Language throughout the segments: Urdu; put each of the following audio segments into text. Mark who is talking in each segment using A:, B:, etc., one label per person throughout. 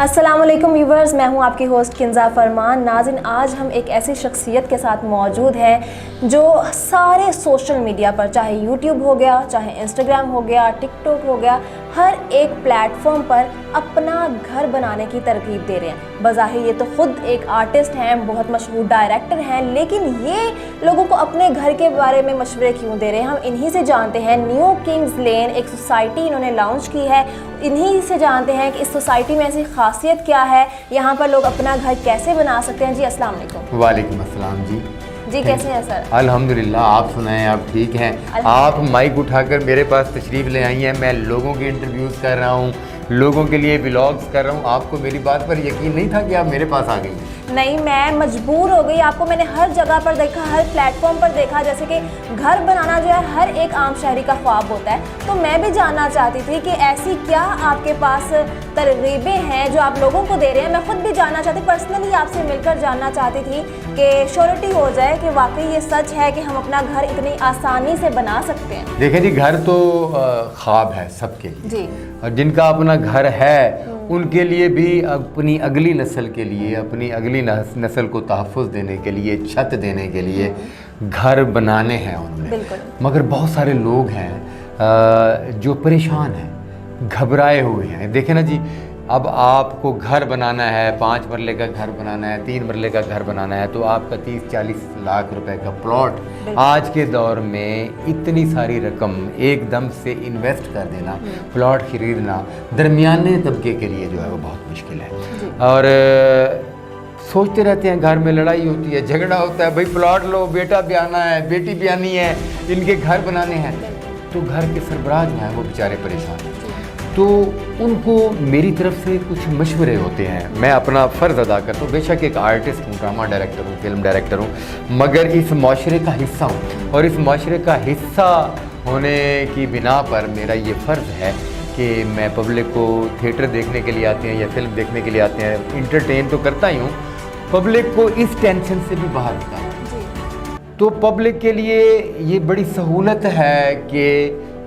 A: السلام علیکم ویورز، میں ہوں آپ کی ہوسٹ کنزا فرمان۔ ناظرین، آج ہم ایک ایسی شخصیت کے ساتھ موجود ہیں جو سارے سوشل میڈیا پر، چاہے یوٹیوب ہو گیا، چاہے انسٹاگرام ہو گیا، ٹک ٹاک ہو گیا، ہر ایک پلیٹ فارم پر اپنا گھر بنانے کی ترغیب دے رہے ہیں۔ بظاہر یہ تو خود ایک آرٹسٹ ہیں، بہت مشہور ڈائریکٹر ہیں، لیکن یہ لوگوں کو اپنے گھر کے بارے میں مشورے کیوں دے رہے ہیں، ہم انہی سے جانتے ہیں۔ نیو کنگز لین ایک سوسائٹی انہوں نے لانچ کی ہے، انہی سے جانتے ہیں کہ اس سوسائٹی میں ایسی خاصیت کیا ہے، یہاں پر لوگ اپنا گھر کیسے بنا سکتے ہیں۔ جی السلام علیکم۔
B: وعلیکم السلام جی۔
A: جی کیسے ہیں سر؟
B: الحمدللہ، آپ سنائیں، آپ ٹھیک ہیں؟ آپ مائک اٹھا کر میرے پاس تشریف لے آئی ہیں، میں لوگوں کے انٹرویوز کر رہا ہوں، لوگوں کے لیے ولاگز کر رہا ہوں۔ آپ کو میری بات پر یقین نہیں تھا کہ آپ میرے پاس آ گئی؟
A: نہیں، میں مجبور ہو گئی، آپ کو میں نے ہر جگہ پر دیکھا، ہر پلیٹ فارم پر دیکھا، جیسے کہ گھر بنانا جو ہے ہر ایک عام شہری کا خواب ہوتا ہے، تو میں بھی جاننا چاہتی تھی کہ ایسی کیا آپ کے پاس ترغیبیں ہیں جو آپ لوگوں کو دے رہے ہیں۔ میں خود بھی جاننا چاہتی، پرسنلی آپ سے مل کر جاننا چاہتی تھی کہ شیورٹی ہو جائے کہ واقعی یہ سچ ہے کہ ہم اپنا گھر اتنی آسانی سے بنا سکتے ہیں۔
B: دیکھیں جی، گھر تو خواب ہے سب کے لیے
A: جی،
B: اور جن کا اپنا گھر ہے ان کے لیے بھی اپنی اگلی نسل کے لیے، اپنی اگلی نسل کو تحفظ دینے کے لیے، چھت دینے کے لیے گھر بنانے ہیں انہوں نے۔
A: بالکل۔
B: مگر بہت سارے لوگ ہیں جو پریشان ہیں، گھبرائے ہوئے ہیں۔ دیکھیں نا جی، اب آپ کو گھر بنانا ہے، 5 مرلے کا گھر بنانا ہے، 3 مرلے کا گھر بنانا ہے، تو آپ کا 30-40 لاکھ روپے کا پلاٹ آج کے دور میں اتنی ساری رقم ایک دم سے انویسٹ کر دینا، پلاٹ خریدنا درمیانے طبقے کے لیے جو ہے وہ بہت مشکل ہے۔ اور سوچتے رہتے ہیں، گھر میں لڑائی ہوتی ہے، جھگڑا ہوتا ہے، بھائی پلاٹ لو، بیٹا بھی آنا ہے، بیٹی بھی آنی ہے، ان کے گھر بنانے ہیں، تو گھر کے سربراہ جو ہیں وہ بیچارے پریشان ہیں۔ تو ان کو میری طرف سے کچھ مشورے ہوتے ہیں، میں اپنا فرض ادا کرتا ہوں، بے شک ایک آرٹسٹ ہوں، ڈرامہ ڈائریکٹر ہوں، فلم ڈائریکٹر ہوں، مگر اس معاشرے کا حصہ ہوں، اور اس معاشرے کا حصہ ہونے کی بنا پر میرا یہ فرض ہے کہ میں پبلک کو تھیٹر دیکھنے کے لیے آتے ہیں یا فلم دیکھنے کے لیے آتے ہیں، انٹرٹین تو کرتا ہی ہوں، پبلک کو اس ٹینشن سے بھی باہر نکالتا۔ تو پبلک کے لیے یہ بڑی سہولت ہے کہ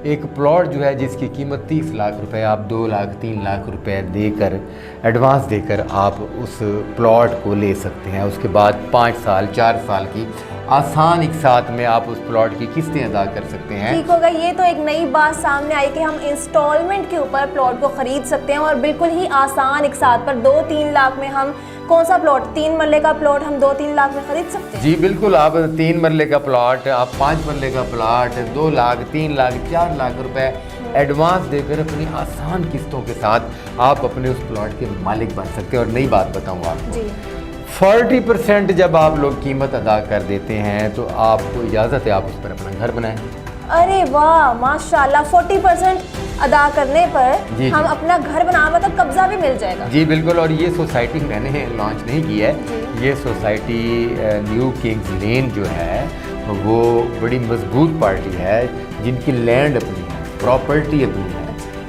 B: ایک پلاٹ جو ہے جس کی قیمت 30 لاکھ روپے، آپ 2 لاکھ 3 لاکھ روپے دے کر، ایڈوانس دے کر آپ اس پلاٹ کو لے سکتے ہیں۔ اس کے بعد 5 سال 4 سال کی آسان ایک ساتھ میں آپ اس پلاٹ کی قسطیں ادا کر سکتے ہیں۔
A: ٹھیک ہوگا، یہ تو ایک نئی بات سامنے آئی کہ ہم انسٹالمنٹ کے اوپر پلاٹ کو خرید سکتے ہیں، اور بالکل ہی آسان ایک ساتھ پر 2-3 لاکھ میں ہم کون سا پلاٹ، 3 مرلے کا پلاٹ ہم 2-3 لاکھ میں خرید سکتے ہیں؟
B: جی بالکل، آپ 3 مرلے کا پلاٹ، آپ 5 مرلے کا پلاٹ 2 لاکھ 3 لاکھ 4 لاکھ روپے ایڈوانس دے کر اپنی آسان قسطوں کے ساتھ آپ اپنے اس پلاٹ کے مالک بن سکتے ہیں۔ اور نئی بات بتاؤں آپ کو، 40% جب آپ لوگ قیمت ادا کر دیتے ہیں تو آپ کو اجازت ہے آپ اس پر اپنا گھر بنائیں۔
A: ارے واہ، ماشاءاللہ، 40% ادا کرنے پر ہم اپنا گھر بنا، مطلب قبضہ بھی مل جائے گا۔
B: جی بالکل، اور یہ سوسائٹی میں نے لانچ نہیں کی ہے، یہ سوسائٹی نیو کنگز لین جو ہے وہ بڑی مضبوط پارٹی ہے جن کی لینڈ اپنی ہے، پراپرٹی اپنی ہے۔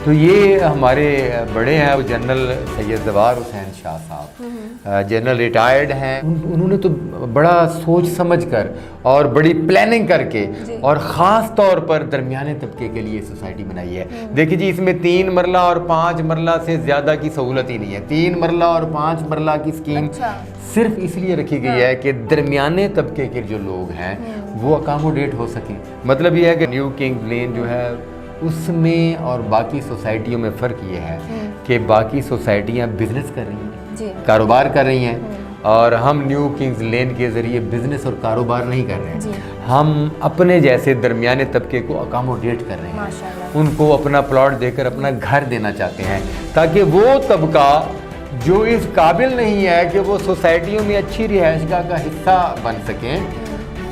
B: تو یہ ہمارے بڑے ہیں، وہ جنرل سید زوار حسین شاہ صاحب، جنرل ریٹائرڈ ہیں، انہوں نے تو بڑا سوچ سمجھ کر اور بڑی پلاننگ کر کے اور خاص طور پر درمیانے طبقے کے لیے سوسائٹی بنائی ہے۔ دیکھیے جی، اس میں 3 مرلہ اور 5 مرلہ سے زیادہ کی سہولت ہی نہیں ہے۔ 3 مرلہ اور 5 مرلہ کی اسکیم صرف اس لیے رکھی گئی ہے کہ درمیانے طبقے کے جو لوگ ہیں وہ اکاموڈیٹ ہو سکیں۔ مطلب یہ ہے کہ نیو کنگ لین جو ہے اس میں اور باقی سوسائٹیوں میں فرق یہ ہے کہ باقی سوسائٹیاں بزنس کر رہی ہیں، کاروبار کر رہی ہیں، اور ہم نیو کنگز لین کے ذریعے بزنس اور کاروبار نہیں کر رہے ہیں، ہم اپنے جیسے درمیانے طبقے کو اکاموڈیٹ کر رہے ہیں، ان کو اپنا پلاٹ دے کر اپنا گھر دینا چاہتے ہیں، تاکہ وہ طبقہ جو اس قابل نہیں ہے کہ وہ سوسائٹیوں میں اچھی رہائش گاہ کا حصہ بن سکیں،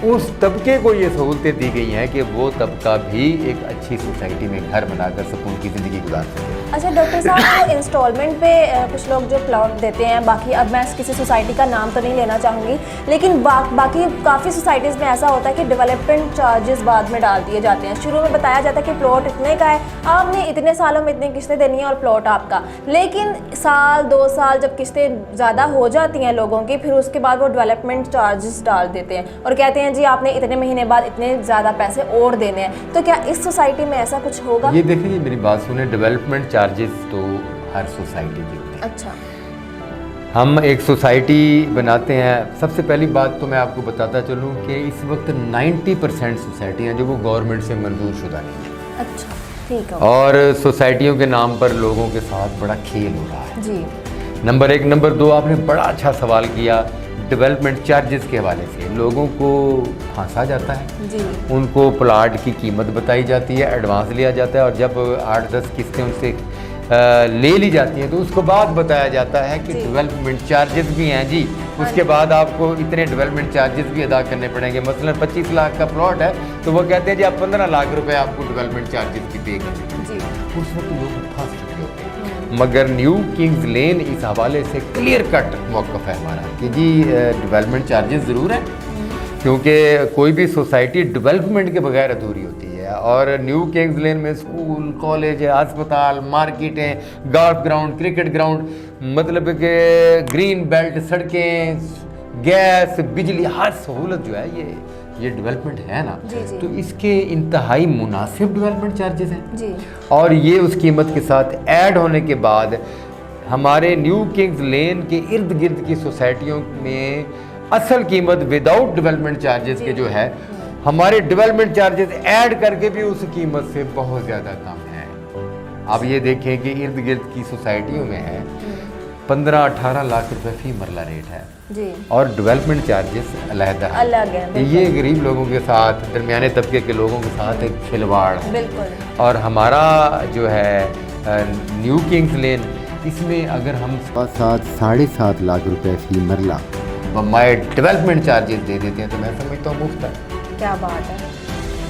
B: اس طبقے کو یہ سہولتیں دی گئی ہیں کہ وہ طبقہ بھی ایک اچھی سوسائٹی میں گھر بنا کر سکون کی زندگی گزار سکے۔
A: اچھا ڈاکٹر صاحب، انسٹالمنٹ پہ کچھ لوگ جو پلاٹ دیتے ہیں، باقی اب میں کسی سوسائٹی کا نام تو نہیں لینا چاہوں گی، لیکن باقی کافی سوسائٹیز میں ایسا ہوتا ہے کہ ڈیولپمنٹ چارجز بعد میں ڈال دیے جاتے ہیں۔ شروع میں بتایا جاتا ہے کہ پلاٹ اتنے کا ہے، آپ نے اتنے سالوں میں اتنی قسطیں دینی ہیں اور پلاٹ آپ کا، لیکن سال 2 سال جب قسطیں زیادہ ہو جاتی ہیں لوگوں کی، پھر اس کے بعد وہ ڈیولپمنٹ چارجز ڈال دیتے ہیں اور کہتے ہیں جی آپ نے اتنے مہینے بعد اتنے زیادہ پیسے اور دینے ہیں۔ تو کیا اس سوسائٹی میں ایسا کچھ ہوگا؟
B: یہ دیکھیں، میری بات سنیں، ڈیولپمنٹ چارجز تو ہر سوسائٹی کے ہوتے ہیں۔
A: اچھا،
B: ہم ایک سوسائٹی بناتے ہیں. سب سے پہلی بات تو میں آپ کو بتاتا چلوں کہ اس وقت 90% سوسائٹی ہیں جو وہ گورنمنٹ سے منظور شدہ نہیں ہیں.
A: اچھا ٹھیک ہے.
B: اور سوسائٹیوں کے نام پر لوگوں کے ساتھ بڑا کھیل ہو رہا ہے.
A: جی
B: نمبر 1. نمبر 2, آپ نے بڑا اچھا سوال کیا ڈیولپمنٹ چارجز کے حوالے سے. لوگوں کو پھانسا جاتا ہے,
A: جی
B: ان کو پلاٹ کی قیمت بتائی جاتی ہے, ایڈوانس لیا جاتا ہے, اور جب 8-10 قسطیں ان سے لے لی جاتی ہیں تو اس کو بعد بتایا جاتا ہے کہ ڈیولپمنٹ چارجز بھی ہیں جی, اس کے بعد آپ کو اتنے ڈیولپمنٹ چارجز بھی ادا کرنے پڑیں گے. مثلا 25 لاکھ کا پلاٹ ہے تو وہ کہتے ہیں جی آپ 15 لاکھ روپے آپ کو ڈیولپمنٹ چارجز کی پے کریں.
A: جی
B: اس وقت لوگ پھنس چکے ہوتے ہیں. مگر نیو کنگز لین اس حوالے سے کلیئر کٹ موقف ہے ہمارا کہ جی ڈیولپمنٹ چارجز ضرور ہیں, کیونکہ کوئی بھی سوسائٹی ڈیولپمنٹ کے بغیر ادھوری ہوتی ہے. اور نیو کنگز لین میں اسکول, کالج, ہسپتال, مارکیٹیں, گولف گراؤنڈ, کرکٹ گراؤنڈ, مطلب کہ گرین بیلٹ, سڑکیں, گیس, بجلی, ہر سہولت جو ہے یہ ڈیولپمنٹ ہے نا. تو اس کے انتہائی مناسب ڈیولپمنٹ چارجز ہیں.
A: جی
B: اور یہ اس قیمت کے ساتھ ایڈ ہونے کے بعد ہمارے نیو کنگز لین کے ارد گرد کی سوسائٹیوں میں اصل قیمت وداؤٹ ڈیولپمنٹ چارجز کے جو ہے, ہمارے ڈیولپمنٹ چارجز ایڈ کر کے بھی اس قیمت سے بہت زیادہ کم ہے. آپ یہ دیکھیں کہ ارد گرد کی سوسائٹیوں میں ہے 15-18 لاکھ روپے فی مرلہ ریٹ ہے,
A: جی
B: اور ڈیولپمنٹ چارجز علیحدہ ہیں.
A: الگ ہے.
B: یہ غریب لوگوں کے ساتھ, درمیانے طبقے کے لوگوں کے ساتھ ایک کھلواڑ ہے.
A: بالکل.
B: اور ہمارا جو ہے نیو کنگز لین, اس میں اگر ہم 7.5 لاکھ روپے فی مرلہ بمائے ڈیولپمنٹ چارجز دے دیتے ہیں تو میں سمجھتا ہوں مفت ہے.
A: کیا بات ہے.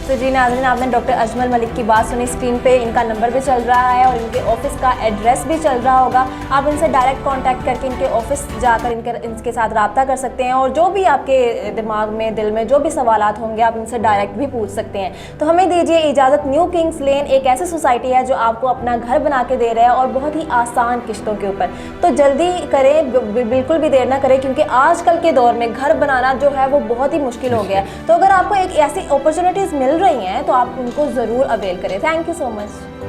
A: تو جی ناظرین, آپ نے ڈاکٹر اجمل ملک کی بات سنی. اسکرین پہ ان کا نمبر بھی چل رہا ہے اور ان کے آفس کا ایڈریس بھی چل رہا ہوگا. آپ ان سے ڈائریکٹ کانٹیکٹ کر کے ان کے آفس جا کر ان کے ساتھ رابطہ کر سکتے ہیں, اور جو بھی آپ کے دماغ میں, دل میں جو بھی سوالات ہوں گے آپ ان سے ڈائریکٹ بھی پوچھ سکتے ہیں. تو ہمیں دیجیے اجازت. نیو کنگز لین ایک ایسی سوسائٹی ہے جو آپ کو اپنا گھر بنا کے دے رہا ہے, اور بہت ہی آسان قسطوں کے اوپر. تو جلدی کریں, بالکل بھی دیر نہ کریں, کیونکہ آج کل کے دور میں گھر بنانا جو ہے وہ بہت ہی مشکل ہو گیا ہے. تو اگر آپ کو ایک ایسی اپرچونیٹیز مل رہی ہیں تو آپ ان کو ضرور اویل کریں. Thank you so much.